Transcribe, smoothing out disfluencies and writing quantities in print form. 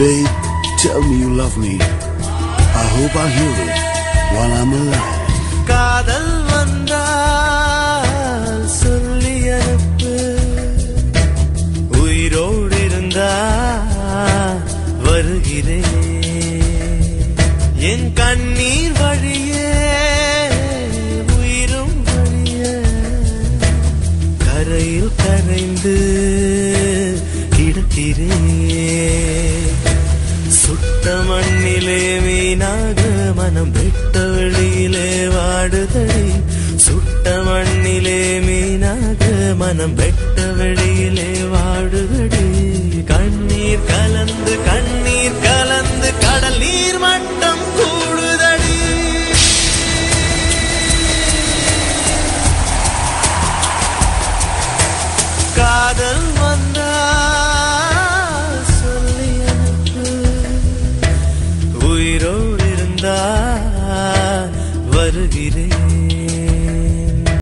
Babe, tell me you love me. I hope I hear it while I'm alive. காதல் வந்தால் சொல்லி அனுப்பு, உயிரோடு இருந்தா வருகிறேன். என் கண்ணீர் வழியே உயிரும் வழிய கரையில் கரைந்து கிடக்கிறேன். சுட்ட மண்ணிலே மீனாக மனம் வெட்ட வெளியிலே வாடுதடி. சுட்ட மண்ணிலே மீனாக மனம் வெட்ட வெளியிலே வாடுதடி. கண்ணீர் கலந்து கண்ணீர் கலந்து கடல் நீர் மட்டம் கூடுதடி. காதல் வந்தா சொல்லி அனுப்பு, உயிரோடு இருந்தா வருகிறேன்.